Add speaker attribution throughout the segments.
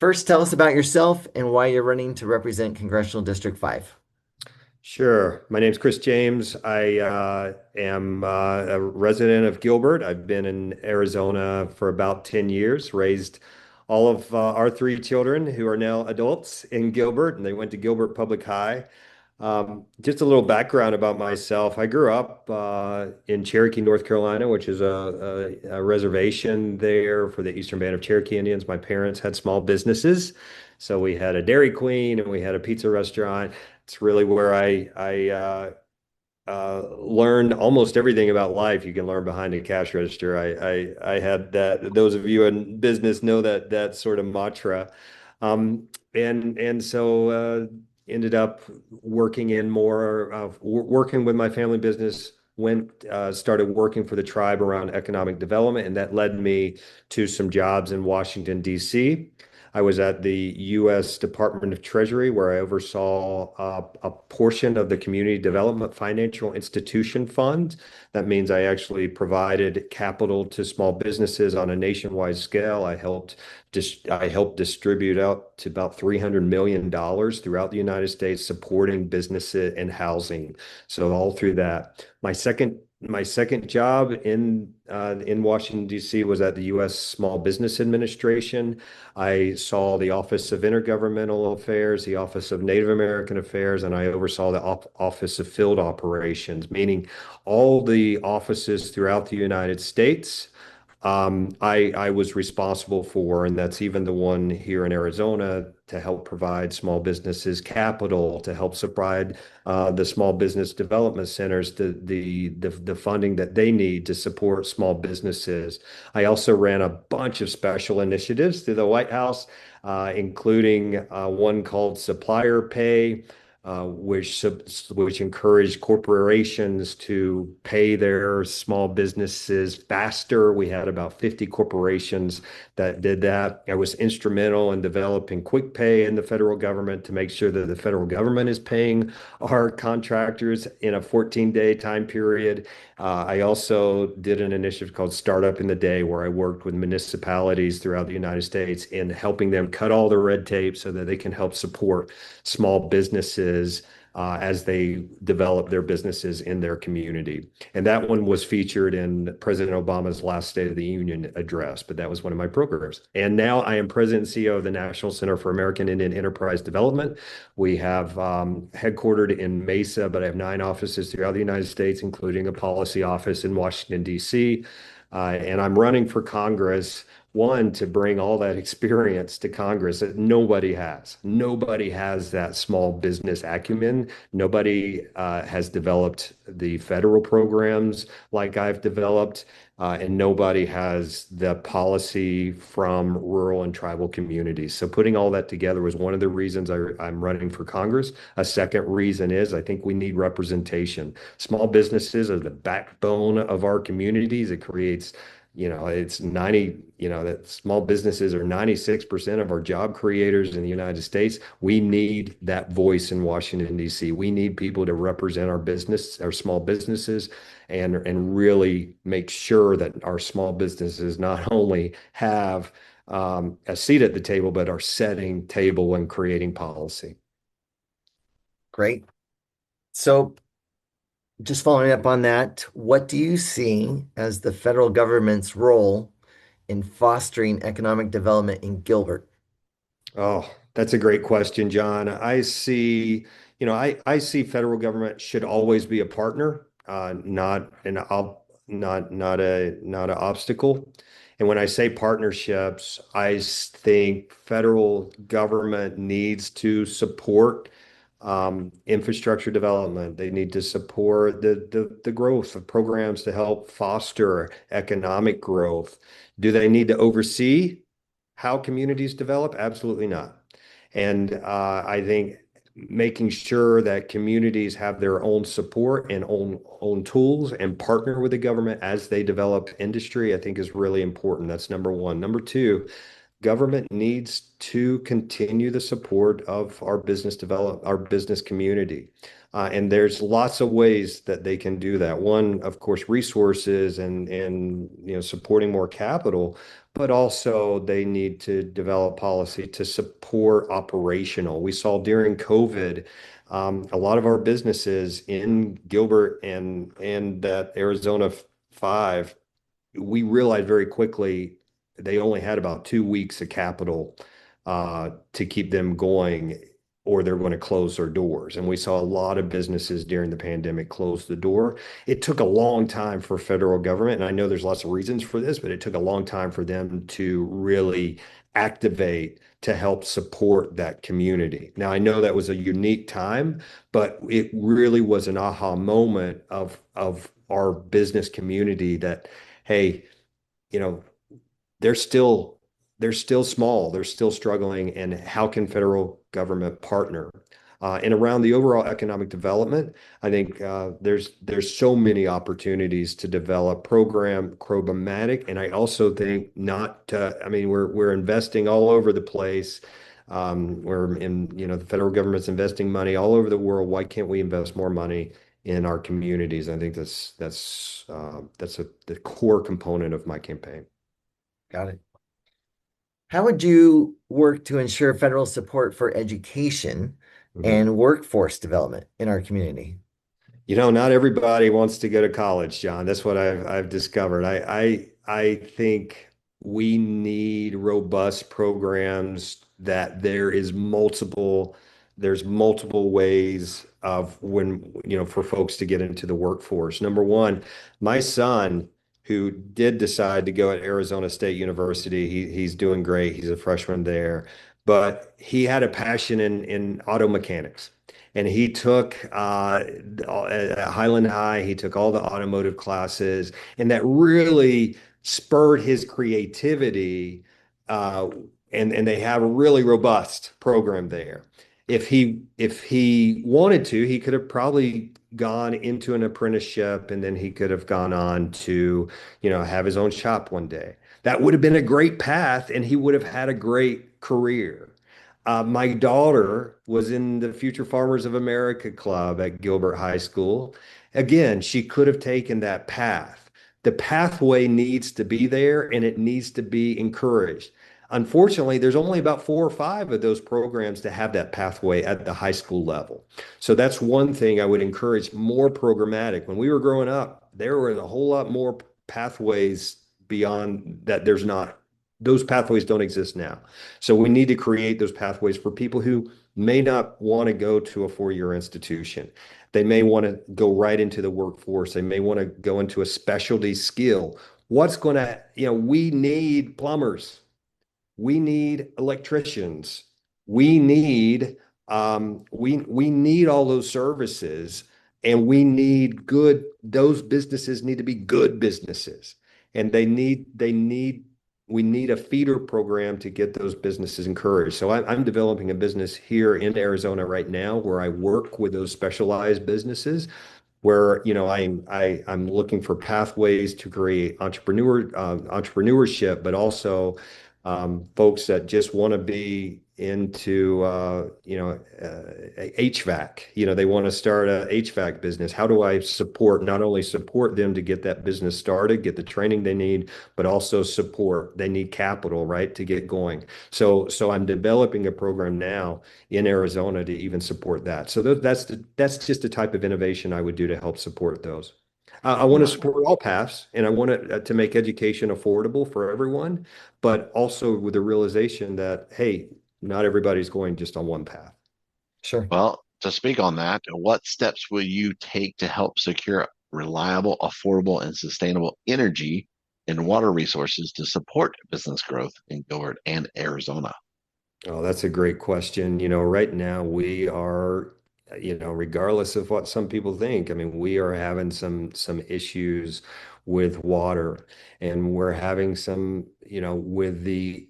Speaker 1: First, tell us about yourself and why you're running to represent Congressional District 5.
Speaker 2: Sure. My name's Chris James. I am a resident of Gilbert. I've been in Arizona for about 10 years, raised all of our three children who are now adults in Gilbert, and they went to Gilbert Public High. Just a little background about myself. I grew up in Cherokee, North Carolina, which is a reservation there for the Eastern Band of Cherokee Indians. My parents had small businesses. So we had a Dairy Queen and we had a pizza restaurant. It's really where I learned almost everything about life you can learn behind a cash register. I had that. Those of you in business know that sort of mantra. And so ended up working in more of working with my family business. Went started working for the tribe around economic development, and that led me to some jobs in Washington, D.C. I was at the U.S. Department of Treasury, where I oversaw a portion of the Community Development Financial Institution Fund. That means I actually provided capital to small businesses on a nationwide scale. I helped distribute out to about $300 million throughout the United States, supporting businesses and housing. So all through that. My second job in Washington, D.C. was at the U.S. Small Business Administration. I saw the Office of Intergovernmental Affairs, the Office of Native American Affairs, and I oversaw the Office of Field Operations, meaning all the offices throughout the United States. I was responsible for, and that's even the one here in Arizona, to help provide small businesses capital, to help provide the small business development centers the funding that they need to support small businesses. I also ran a bunch of special initiatives through the White House, including one called Supplier Pay, which encouraged corporations to pay their small businesses faster. We had about 50 corporations that did that. I was instrumental in developing quick pay in the federal government to make sure that the federal government is paying our contractors in a 14-day time period. I also did an initiative called Startup in the Day, where I worked with municipalities throughout the United States in helping them cut all the red tape so that they can help support small businesses as they develop their businesses in their community. And that one was featured in President Obama's last State of the Union address, but that was one of my programs. And now I am President and CEO of the National Center for American Indian Enterprise Development. We have headquartered in Mesa, but I have 9 offices throughout the United States, including a policy office in Washington, D.C. And I'm running for Congress, one, to bring all that experience to Congress that nobody has. Nobody has that small business acumen. Nobody has developed the federal programs like I've developed, and nobody has the policy from rural and tribal communities. So putting all that together was one of the reasons I'm running for Congress. A second reason is I think we need representation. Small businesses are the backbone of our communities. It creates it's 90, that small businesses are 96% of our job creators in the United States. We need that voice in Washington, D.C. We need people to represent our small businesses, and really make sure that our small businesses not only have a seat at the table, but are setting table and creating policy.
Speaker 1: Great. So, just following up on that, what do you see as the federal government's role in fostering economic development in Gilbert?
Speaker 2: Oh, that's a great question, John. I see federal government should always be a partner, not an ob not an obstacle. And when I say partnerships, think federal government needs to support infrastructure development. They need to support the growth of programs to help foster economic growth. Do they need to oversee how communities develop? Absolutely not. And I think making sure that communities have their own support and own tools and partner with the government as they develop industry, I think is really important. That's number one. Number two, government needs to continue the support of our business community. And there's lots of ways that they can do that. One, of course, resources and supporting more capital, but also they need to develop policy to support operational. We saw during COVID, a lot of our businesses in Gilbert and that Arizona 5, we realized very quickly they only had about 2 weeks of capital to keep them going, or they're going to close their doors. And we saw a lot of businesses during the pandemic close the door. It took a long time for federal government, and I know there's lots of reasons for this, but it took a long time for them to really activate to help support that community. Now, I know that was a unique time, but it really was an aha moment of our business community that, hey, you know, they're still they're still small, they're still struggling, and how can federal government partner? And around the overall economic development, I think there's so many opportunities to develop programmatic, and I also think not. I mean, we're investing all over the place. The federal government's investing money all over the world. Why can't we invest more money in our communities? I think that's the core component of my campaign.
Speaker 1: Got it. How would you work to ensure federal support for education
Speaker 2: Mhm.
Speaker 1: and workforce development in our community?
Speaker 2: Not everybody wants to go to college, John. That's what I've discovered. I think we need robust programs that there's multiple ways of for folks to get into the workforce. Number one, my son, who did decide to go at Arizona State University, he's doing great. He's a freshman there, but he had a passion in auto mechanics. And he took at Highland High, he took all the automotive classes, and that really spurred his creativity. Uh, and they have a really robust program there. If he wanted to, he could have probably gone into an apprenticeship, and then he could have gone on to, have his own shop one day. That would have been a great path, and he would have had a great career. My daughter was in the Future Farmers of America Club at Gilbert High School. Again, she could have taken that path. The pathway needs to be there and it needs to be encouraged. Unfortunately, there's only about 4 or 5 of those programs to have that pathway at the high school level. So that's one thing I would encourage: more programmatic. When we were growing up, there were a whole lot more pathways beyond that. Those pathways don't exist now. So we need to create those pathways for people who may not want to go to a 4-year institution. They may want to go right into the workforce. They may want to go into a specialty skill. We need plumbers. We need electricians. We need we need all those services, and those businesses need to be good businesses, and we need a feeder program to get those businesses encouraged. So I'm developing a business here in Arizona right now where I work with those specialized businesses where I'm looking for pathways to create entrepreneurship, but also folks that just want to be into HVAC. They want to start a HVAC business. How do I not only support them to get that business started, get the training they need, but also support. They need capital, right, to get going. So I'm developing a program now in Arizona to even support that. So that's just the type of innovation I would do to help support those. I want to support all paths, and I want to make education affordable for everyone, but also with the realization that, hey, not everybody's going just on one path.
Speaker 1: Sure.
Speaker 3: Well, to speak on that, what steps will you take to help secure reliable, affordable, and sustainable energy and water resources to support business growth in Gilbert and Arizona?
Speaker 2: Oh, that's a great question. Right now we are, regardless of what some people think, I mean, we are having some issues with water, and we're having some, with the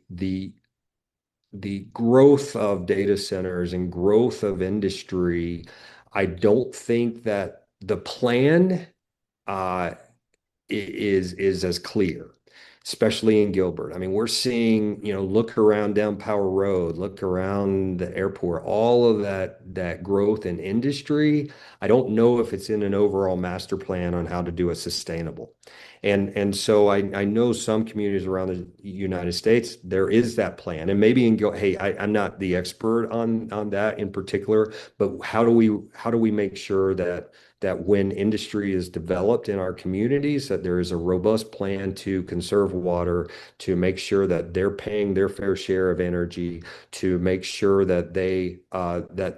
Speaker 2: growth of data centers and growth of industry. I don't think that the plan uh, is as clear. especially in Gilbert. I mean, we're seeing, look around down Power Road, look around the airport, all of that growth in industry. I don't know if it's in an overall master plan on how to do it sustainable. And so I know some communities around the United States, there is that plan. And maybe hey, I'm not the expert on that in particular, but how do we make sure that when industry is developed in our communities, that there is a robust plan to conserve water, to make sure that they're paying their fair share of energy, to make sure that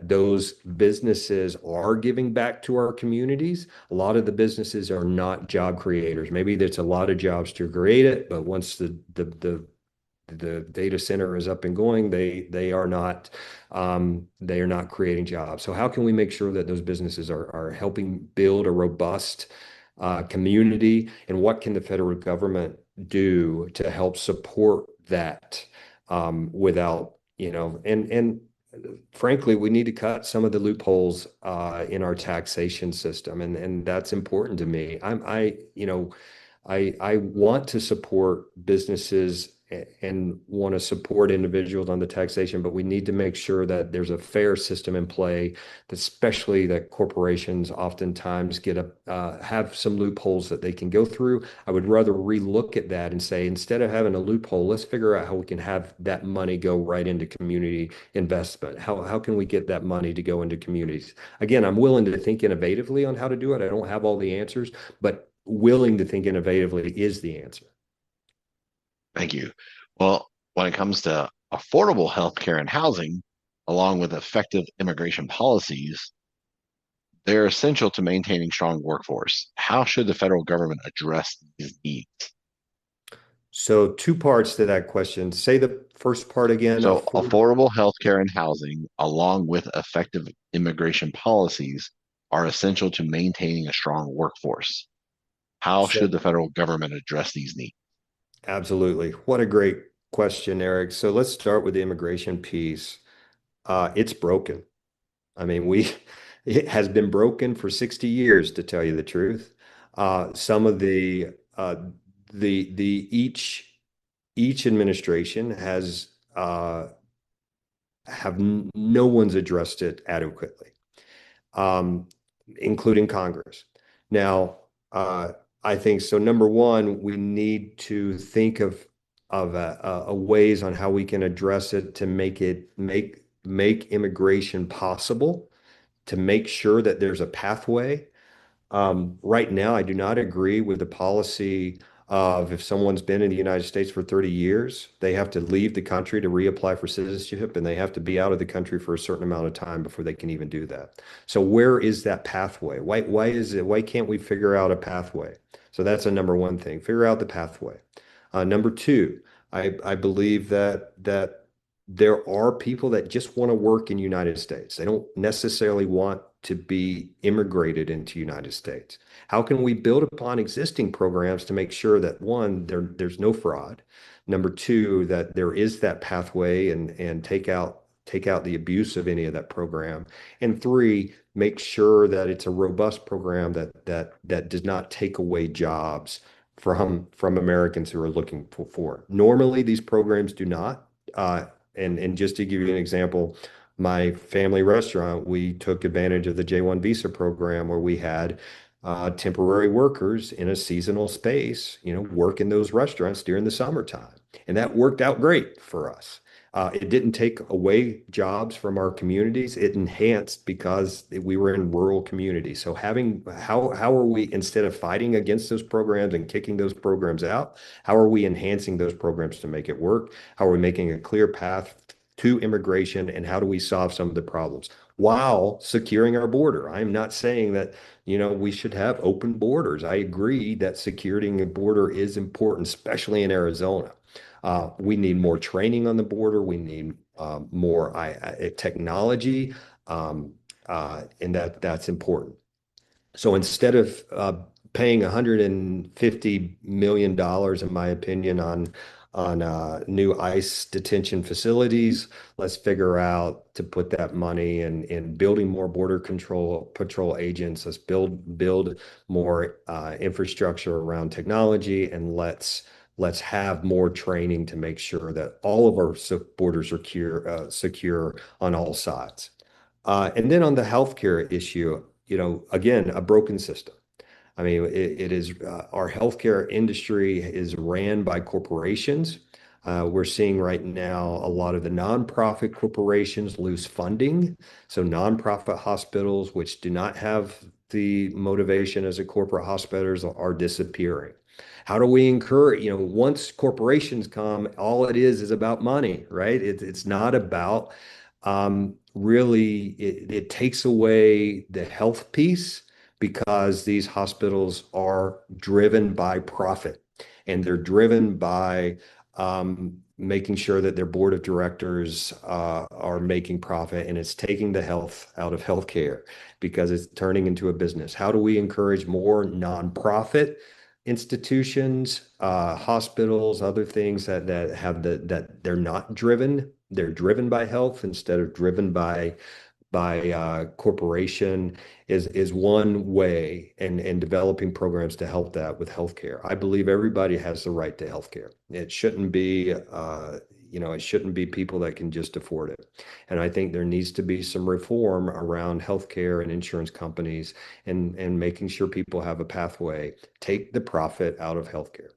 Speaker 2: those businesses are giving back to our communities. A lot of the businesses are not job creators. Maybe there's a lot of jobs to create it, but once the data center is up and going, they are not creating jobs. So how can we make sure that those businesses are helping build a robust community, and what can the federal government do to help support that without, and frankly, we need to cut some of the loopholes in our taxation system, and that's important to me. I want to support businesses and want to support individuals on the taxation, but we need to make sure that there's a fair system in play, especially that corporations oftentimes have some loopholes that they can go through. I would rather relook at that and say, instead of having a loophole, let's figure out how we can have that money go right into community investment. How can we get that money to go into communities? Again, I'm willing to think innovatively on how to do it. I don't have all the answers, but willing to think innovatively is the answer.
Speaker 3: Thank you. Well, when it comes to affordable healthcare and housing, along with effective immigration policies, they're essential to maintaining strong workforce. How should the federal government address these needs?
Speaker 2: So two parts to that question. Say the first part again.
Speaker 3: So, affordable healthcare and housing, along with effective immigration policies, are essential to maintaining a strong workforce. How should
Speaker 2: So
Speaker 3: the federal government address these needs?
Speaker 2: absolutely. What a great question, Eric. So let's start with the immigration piece. It's broken. I mean, it has been broken for 60 years, to tell you the truth. Some of each administration no one's addressed it adequately, um, including Congress. Now, I think so. Number one, we need to think of ways on how we can address it to make immigration possible, to make sure that there's a pathway. Right now, I do not agree with the policy of, if someone's been in the United States for 30 years, they have to leave the country to reapply for citizenship, and they have to be out of the country for a certain amount of time before they can even do that. So where is that pathway? Why can't we figure out a pathway? So that's a number one thing. Figure out the pathway. Number two, I believe that there are people that just want to work in the United States. They don't necessarily want to be immigrated into United States. How can we build upon existing programs to make sure that, one, there's no fraud. Number two, that there is that pathway, and take out the abuse of any of that program. And three, make sure that it's a robust program that does not take away jobs from Americans who are looking for. Normally, these programs do not. And just to give you an example, my family restaurant, we took advantage of the J-1 visa program, where we had temporary workers in a seasonal space, work in those restaurants during the summertime. And that worked out great for us. It didn't take away jobs from our communities. It enhanced, because we were in rural communities. So how are we, instead of fighting against those programs and kicking those programs out, how are we enhancing those programs to make it work? How are we making a clear path to immigration, and how do we solve some of the problems while securing our border? I'm not saying that, we should have open borders. I agree that securing a border is important, especially in Arizona. We need more training on the border. We need more technology, and that's important. So instead of paying $150 million, in my opinion, on new ICE detention facilities, let's figure out to put that money in building more border control patrol agents. Let's build more infrastructure around technology, and Let's have more training to make sure that all of our borders are secure on all sides. And then on the healthcare issue, again, a broken system. I mean, it is our healthcare industry is ran by corporations. We're seeing right now a lot of the nonprofit corporations lose funding. So nonprofit hospitals, which do not have the motivation as a corporate hospitals, are disappearing. How do we encourage, once corporations come, all it is about money, right? It's not about really, it takes away the health piece because these hospitals are driven by profit and they're driven by making sure that their board of directors are making profit, and it's taking the health out of healthcare because it's turning into a business. How do we encourage more nonprofit institutions, hospitals, other things that have that they're not driven, they're driven by health instead of driven by corporation is one way, and developing programs to help that with healthcare. I believe everybody has the right to healthcare. It shouldn't be people that can just afford it. And I think there needs to be some reform around healthcare and insurance companies and making sure people have a pathway, take the profit out of healthcare.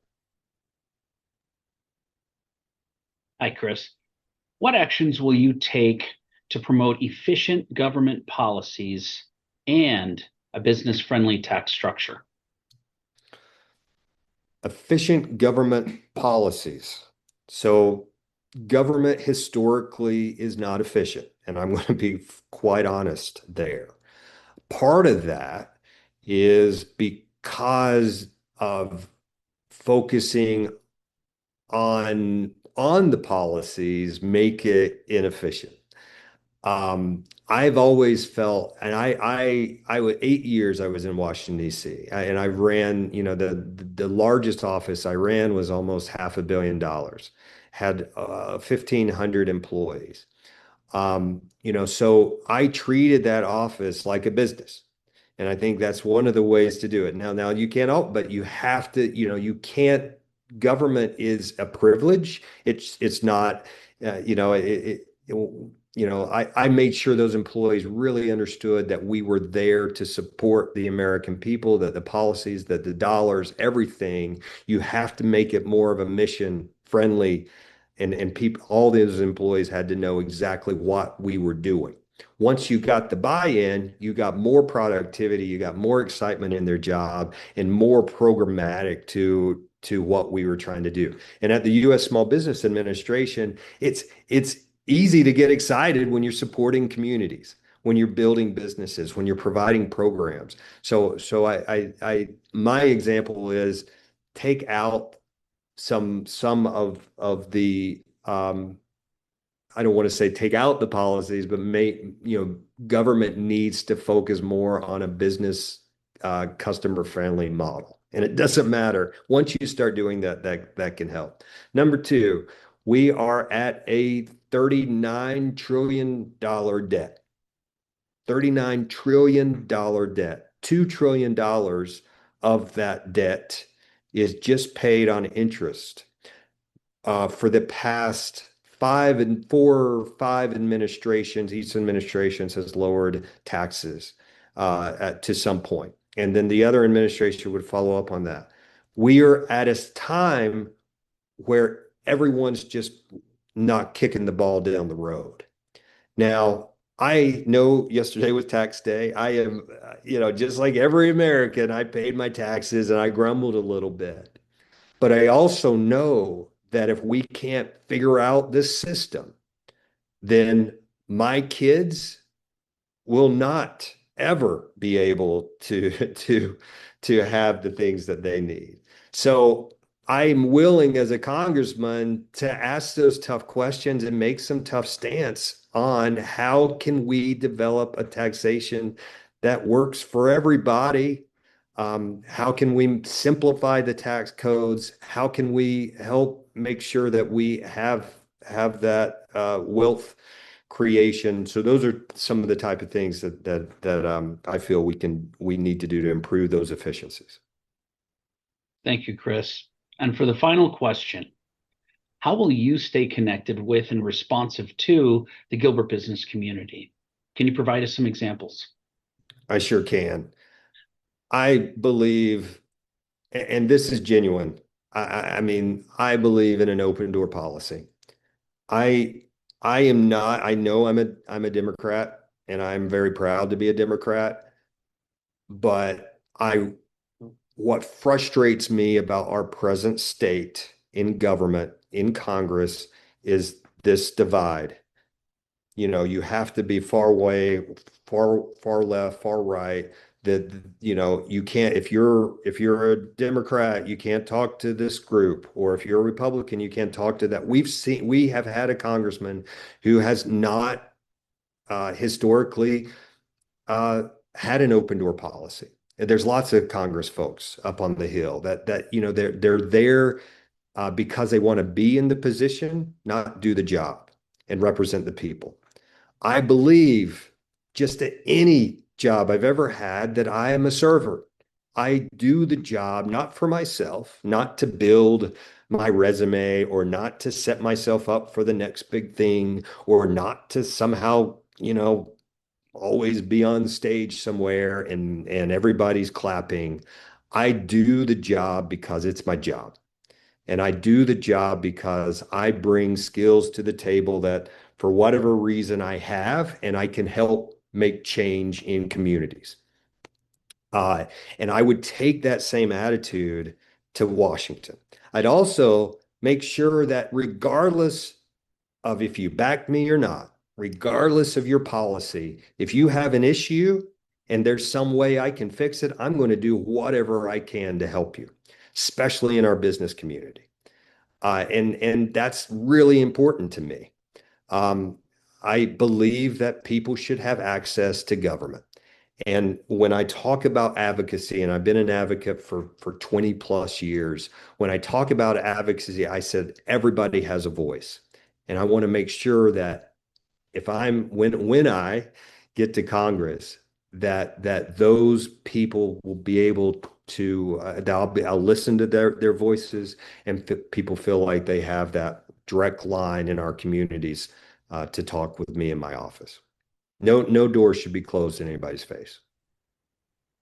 Speaker 4: Hi, Chris. What actions will you take to promote efficient government policies and a business-friendly tax structure?
Speaker 2: Efficient government policies. So government historically is not efficient, and I'm going to be quite honest there. Part of that is because of focusing on the policies make it inefficient. I've always felt, and I was 8 years I was in Washington, D.C., and I ran, the largest office I ran was almost $500 million, had 1,500 employees. So I treated that office like a business. And I think that's one of the ways to do it. Now you can't, but you have to, you can't, government is a privilege. It's not, I made sure those employees really understood that we were there to support the American people, that the policies, that the dollars, everything, you have to make it more of a mission friendly. And people, all those employees had to know exactly what we were doing. Once you got the buy-in, you got more productivity, you got more excitement in their job, and more programmatic to what we were trying to do. And at the U.S. Small Business Administration, it's easy to get excited when you're supporting communities, when you're building businesses, when you're providing programs. So my example is take out some of the I don't want to say take out the policies, but government needs to focus more on a business customer friendly model. And it doesn't matter. Once you start doing that, that can help. Number two, we are at a $39 trillion debt. $39 trillion debt. $2 trillion of that debt is just paid on interest. For the past 5 administrations, each administration has lowered taxes to some point. And then the other administration would follow up on that. We are at a time where everyone's just not kicking the ball down the road. Now, I know yesterday was tax day. I am, just like every American, I paid my taxes and I grumbled a little bit. But I also know that if we can't figure out this system, then my kids will not ever be able to have the things that they need. So I'm willing as a congressman to ask those tough questions and make some tough stance on how can we develop a taxation that works for everybody. How can we simplify the tax codes? How can we help make sure that we have that wealth creation? So those are some of the type of things that I feel we need to do to improve those efficiencies.
Speaker 4: Thank you, Chris. And for the final question, how will you stay connected with and responsive to the Gilbert business community? Can you provide us some examples?
Speaker 2: I sure can. I believe, and this is genuine. I mean, I believe in an open door policy. I I am not, I know I'm a Democrat and I'm very proud to be a Democrat, but I what frustrates me about our present state in government, in Congress, is this divide. You know, you have to be far away, far left, far right. That, you know, you can't, if you're a Democrat, you can't talk to this group, or if you're a Republican, you can't talk to that. We have had a congressman who has not historically uh, had an open door policy. And there's lots of Congress folks up on the Hill that you know they're there because they want to be in the position, not do the job and represent the people. I believe just at any job I've ever had that I am a server. I do the job not for myself, not to build my resume or not to set myself up for the next big thing or not to somehow, you know, always be on stage somewhere and everybody's clapping. I do the job because it's my job. And I do the job because I bring skills to the table that, for whatever reason, I have, and I can help make change in communities. Uh, and I would take that same attitude to Washington. I'd also make sure that regardless of if you back me or not, regardless of your policy, if you have an issue and there's some way I can fix it, I'm going to do whatever I can to help you, especially in our business community. And that's really important to me. Um, I believe that people should have access to government. And when I talk about advocacy, and I've been an advocate for 20 plus years, when I talk about advocacy, I said everybody has a voice. And I want to make sure that if when I get to Congress, that those people will be able to I'll listen to their voices and people feel like they have that direct line in our communities to talk with me in my office. No door should be closed in anybody's face.